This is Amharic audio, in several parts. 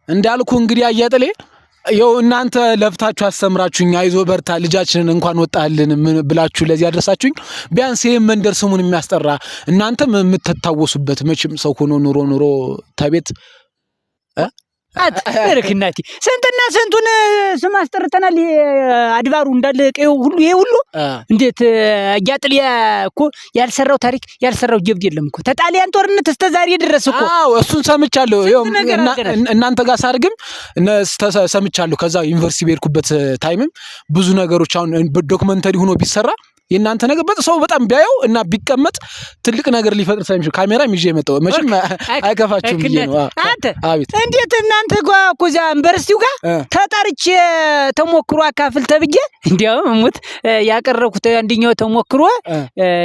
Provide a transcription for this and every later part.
እንዳልኩ እንግዲህ አያጥሌ ያው እናንተ ለፍታችሁ አስተምራችሁኝ አይዞ በርታ ልጃችንን እንኳን ወጣልን ብላችሁ ለዚህ ያደረሳችሁኝ ቢያንስ ይሄን መንደር ስሙን የሚያስጠራ እናንተም የምትታወሱበት መቼም ሰው ሆኖ ኑሮ ተቤት አትበርክናቲ ስንትና ስንቱን ስም አስጠርተናል አድባሩ እንዳለ ቀዩ ሁሉ ይሄ ሁሉ እንዴት አያጥልያ እኮ ያልሰራው ታሪክ ያልሰራው ጀብድ የለም እኮ ተጣሊያን ጦርነት እስከ ዛሬ ድረስ እኮ አዎ እሱን ሰምቻለሁ እናንተ ጋር ሳርግም ሰምቻለሁ ከዛ ዩኒቨርሲቲ በርኩበት ታይምም ብዙ ነገሮች አሁን ዶክመንተሪ ሆኖ ቢሰራ የናንተ ነገር በሰው በጣም ቢያየው እና ቢቀመጥ ትልቅ ነገር ሊፈጥር ሳይምሽ ካሜራም ይዤ መጣው መቼም አይከፋችሁም ብዬ ነው አቤት እንዴት እናንተ ጋር ኮዛ ዩኒቨርሲቲው ጋር ተጣርቼ ተሞክሮ አካፍል ተብዬ እንዴው ሙት ያቀረኩት አንደኛው ተሞክሮ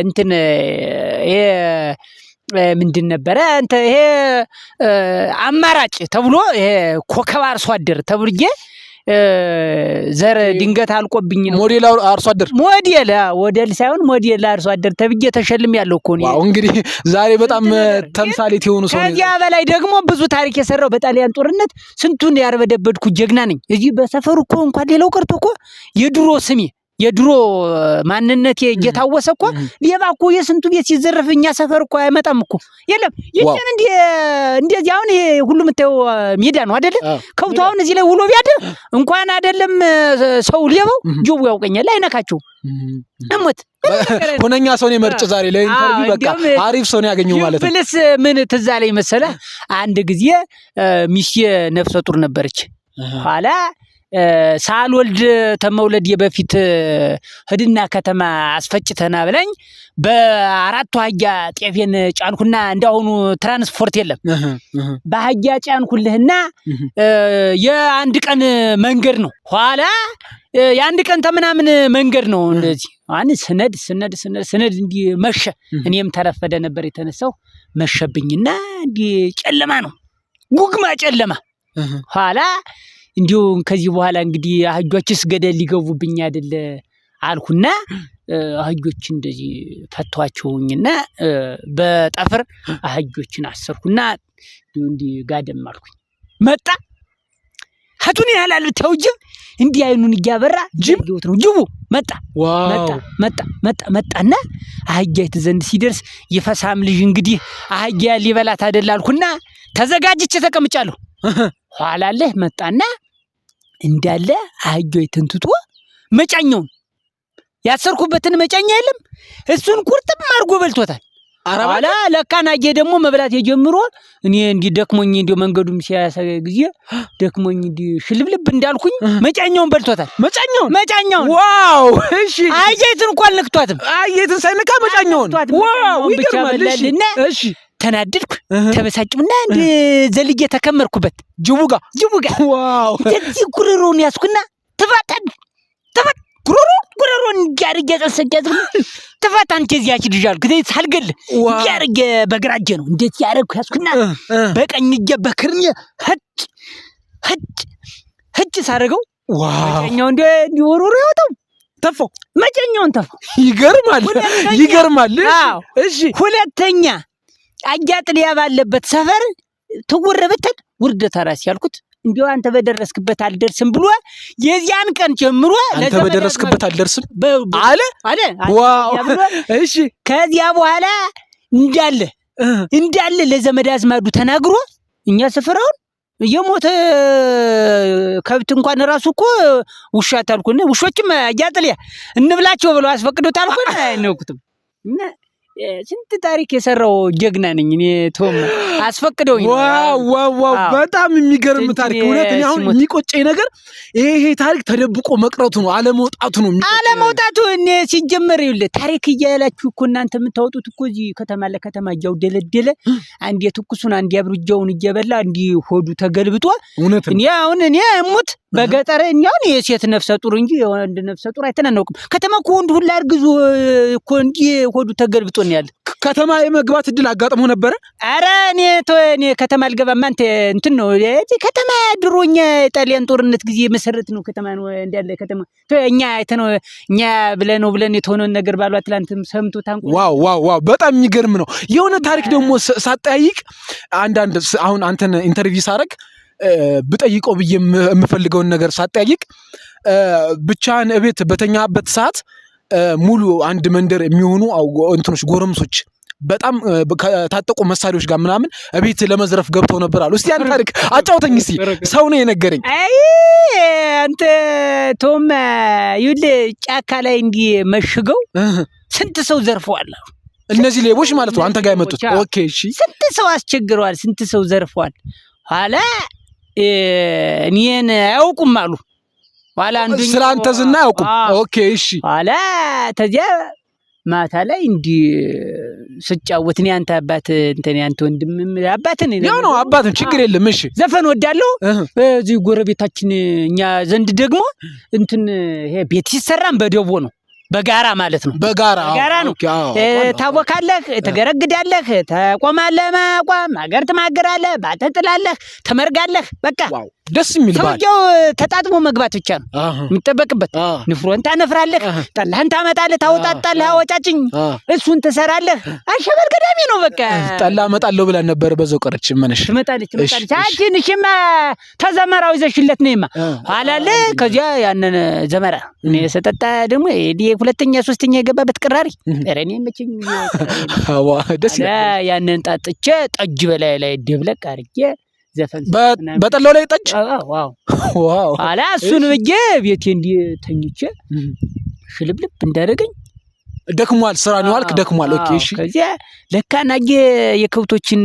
እንትን ይሄ ምንድን ነበር አንተ ይሄ አማራጭ ተብሎ ይሄ ኮከብ አርሶ አደር ተብዬ ዘር ድንገት አልቆብኝ ነው ሞዴል አርሶ አደር ሞዴል ሳይሆን ሞዴል አርሶ አደር ተብዬ ተሸልም ያለው እኮ ነው ዋው እንግዲህ ዛሬ በጣም ተምሳሌት የሆኑ ሰው ከዚያ በላይ ደግሞ ብዙ ታሪክ የሰራው በጣሊያን ጦርነት ስንቱን ያርበደበድኩ ጀግና ነኝ እዚህ በሰፈሩ እኮ እንኳን ሌላው ቀርቶ እኮ የድሮ ማንነቴ እየታወሰ እኮ ሌባ እኮ የስንቱ ቤት ሲዘረፍኛ ሰፈር እኮ አይመጣም እኮ የለም እንደዚህ አሁን ይሄ ሁሉ የምታየው ሜዳ ነው አይደለ ከውታውን እዚህ ላይ ውሎ ቢያድር እንኳን አይደለም ሰው ሌባው ጆቡ ያውቀኛል አይነካቸው እሞት ሆነኛ ሰው ነው መርጭ ዛሬ ለኢንተርቪው በቃ አሪፍ ሰው ነው ያገኘው ማለት ነው ብልስ ምን ትዝ አለኝ መሰለህ አንድ ጊዜ ሚስቴ ነፍሰ ጡር ነበረች ኋላ ሳልወልድ ተመውለድ የበፊት ህድና ከተማ አስፈጭተና ብለኝ በአራቱ አህያ ጤፌን ጫንኩና እንዳሁኑ ትራንስፖርት የለም በአህያ ጫንኩልህና የአንድ ቀን መንገድ ነው ኋላ የአንድ ቀን ተምናምን መንገድ ነው እንደዚህ አን ስነድ እንዲ መሸ እኔም ተረፈደ ነበር የተነሳው መሸብኝና እንዲ ጨለማ ነው ጉግማ ጨለማ ኋላ እንዲው ከዚህ በኋላ እንግዲህ አህጆችስ ገደል ሊገቡብኝ አይደለ አልኩና አህጆች እንደዚህ ፈቷቸውኝና በጠፍር አህጆችን አሰርኩና እንዲ ጋደም አልኩኝ መጣ ሀቱን ያላል ተውጅብ እንዲ አይኑን እያበራ ጅብውት ነው ጅቡ መጣና አህጃይት ዘንድ ሲደርስ ይፈሳም ልጅ እንግዲህ አህጃ ሊበላት አይደል አልኩና ተዘጋጅቼ ተቀምጫለሁ ኋላልህ መጣና እንዳለ አህጆይ ተንትቶ መጫኛውን ያሰርኩበትን መጫኛ የለም እሱን ቁርጥም አርጎ በልቶታል አራባላ ለካናዬ ደግሞ መብላት የጀምሮ እኔ እንዲ ደክሞኝ እንዲ መንገዱም ሲያሳይ ጊዜ ደክሞኝ እንዲ ሽልብልብ እንዳልኩኝ መጫኛውን በልቶታል መጫኛውን ዋው እሺ አህጃይትን እንኳን ለክቷትም አህጃይትን ሳይነካ መጫኛውን ዋው ይገርማል እሺ ተናደድኩ ተበሳጭምና እንደ ዘልዬ ተከመርኩበት ጅቡጋ ዋው እዚህ ጉሮሮን ያስኩና ተፋታን ጉሮሮን ያርገ ተሰገዝ ተፋታን ከዚያች ልጅ ከዚህ ሳልገል ያርገ በግራጀ ነው እንዴት ያረኩ ያስኩና በቀኝ እጄ በክርኝ ህጭ ሳረገው ዋው መጨኛው እንደ ወሮሮ ያወጣው ተፈው መጨኛውን ተፈው ይገርማል እሺ ሁለተኛ አያጥልያ ባለበት ሰፈር ተወረበተን ውርደታ ራስ ያልኩት እንዲው አንተ በደረስክበት አልደርስም ብሎ የዚያን ቀን ጀምሮ አንተ በደረስክበት አልደርስም አለ ዋው እሺ ከዚያ በኋላ እንዳለ ለዘመድ አዝማዱ ተናግሮ እኛ ሰፈራውን የሞተ ከብት እንኳን ራሱ እኮ ውሻ ታልኩና ውሾችም አያጥልያ እንብላቸው ብለው አስፈቅዶት አልኩና አይነኩትም እና ስንት ታሪክ የሰራው ጀግና ነኝ እኔ ቶም አስፈቅደውኝ ዋው በጣም የሚገርም ታሪክ እውነት እኔ አሁን የሚቆጨኝ ነገር ይሄ ታሪክ ተደብቆ መቅረቱ ነው አለመውጣቱ እኔ ሲጀመር ይኸውልህ ታሪክ እያላችሁ እኮ እናንተ የምታወጡት እኮ እዚህ ከተማ ለከተማ እያው ደለደለ አንዴ ትኩሱን አንዴ አብሩጃውን እየበላ እንዲ ሆዱ ተገልብጦ እኔ እሙት በገጠረኛውን የሴት ነፍሰ ጡር እንጂ የወንድ ነፍሰ ጡር አይተናነውቅም ከተማ እኮ ወንድ ሁሉ አርግዞ እኮ እንዲ ሆዱ ተገልብጦ ነው ያለ ከተማ የመግባት እድል አጋጥሞ ነበር አረ እኔ ከተማ አልገባም አንተ እንትን ነው እዚህ ከተማ ድሮኛ ጣሊያን ጦርነት ጊዜ መሰረት ነው ከተማ ነው እንዳለ ከተማ እኛ አይተነው እኛ ብለን የተሆነው ነገር ባሉ አትላንትም ሰምቶ ታንቆ ዋው በጣም የሚገርም ነው የሆነ ታሪክ ደግሞ ሳጠያይቅ አንዳንድ አሁን አንተን ኢንተርቪው ሳረግ ብጠይቀው ብዬ የምፈልገውን ነገር ሳትጠይቅ ብቻህን እቤት በተኛበት ሰዓት ሙሉ አንድ መንደር የሚሆኑ እንትኖች ጎረምሶች በጣም ከታጠቁ መሳሪያዎች ጋር ምናምን እቤት ለመዝረፍ ገብተው ነበር አሉ። እስቲ ያን ታሪክ አጫውተኝ እስቲ። ሰው ነው የነገረኝ። አይ አንተ ቶም ይኸውልህ ጫካ ላይ እንዲህ መሽገው ስንት ሰው ዘርፈዋል አሉ። እነዚህ ሌቦች ማለት ነው አንተ ጋር የመጡት? ኦኬ እሺ። ስንት ሰው አስቸግረዋል፣ ስንት ሰው ዘርፈዋል። ኋላ እኔን አያውቁም አሉ። ኋላ አንዱኝ ስለ አንተ ዝና አያውቁም። ኦኬ እሺ። ኋላ ተዚያ ማታ ላይ እንዲህ ስጫወት እኔ አንተ አባት እንትን ያንተ ወንድም አባትን ያው ነው አባትን ችግር የለም። እሺ ዘፈን ወዳለሁ። እዚህ ጎረቤታችን እኛ ዘንድ ደግሞ እንትን ይሄ ቤት ሲሰራም በደቦ ነው፣ በጋራ ማለት ነው። በጋራ ነው። ታወካለህ፣ ትገረግዳለህ፣ ተቆማለህ፣ ማቋም አገር ትማገራለህ፣ ባትጥላለህ፣ ተመርጋለህ። በቃ ደስ የሚል ባል ሰውየው ተጣጥሞ መግባት ብቻ ነው የሚጠበቅበት። ንፍሮን ታነፍራለህ፣ ጠላህን ታመጣለህ፣ ታውጣጣለህ፣ አወጫጭኝ እሱን ትሰራለህ። አሸበል ገዳሚ ነው። በቃ ጠላ እመጣለሁ ብላ ነበር፣ በዛው ቀረች። ምንሽ ትመጣለች። አንቺንሽማ ተዘመራው ይዘሽለት ነይማ አላለ። ከዚያ ያንን ዘመራ እኔ ሰጠጣ ደግሞ ሁለተኛ ሶስተኛ የገባበት ቅራሪ ረኔ መቼኝ ደስ ይላል። ያንን ጣጥቼ ጠጅ በላይ ላይ ደብለቅ አድርጌ ዘፈን በጠላው ላይ ጠጅ ዋው አላ እሱን ብዬ ቤቴ እንዲህ ተኝቼ ሽልብልብ እንዳደረገኝ ደክሟል። ስራ ነው አልክ፣ ደክሟል። ኦኬ እሺ። ከዚያ ለካ ናጌ የከብቶችን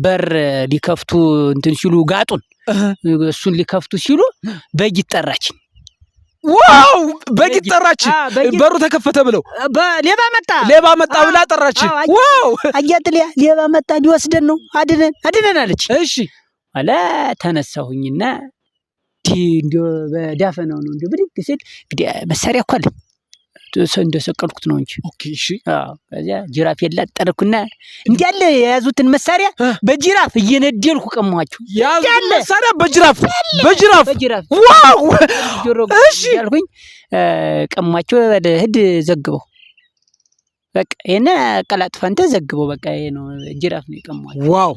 በር ሊከፍቱ እንትን ሲሉ ጋጡን እሱን ሊከፍቱ ሲሉ በግ ይጠራች። ዋው በግ ጠራች። በሩ ተከፈተ ብለው ሌባ መጣ ብላ ጠራች። ዋው አያጥሊያ ሌባ መጣ ሊወስደን ነው፣ አድነን አለች። እሺ አለ ተነሳሁኝና እንዲሁ በዳፈናው ነው እንዲሁ ብድግ ሲል እንግዲህ መሳሪያ እኮ አለኝ እንደሰቀልኩት ነው እንጂ። ኦኬ እሺ። ከዚያ ጅራፍ የላጠርኩና እንዲያለ የያዙትን መሳሪያ በጅራፍ እየነደልኩ ቀማኋቸው። ያዙት መሳሪያ በጅራፍ ዋው እሺ ያልኩኝ ቀማቸው። ወደ ህድ ዘግበው በቃ ይሄን ቀላጥፈንተ ዘግበው በቃ ይሄ ነው ጅራፍ ነው የቀማቸው። ዋው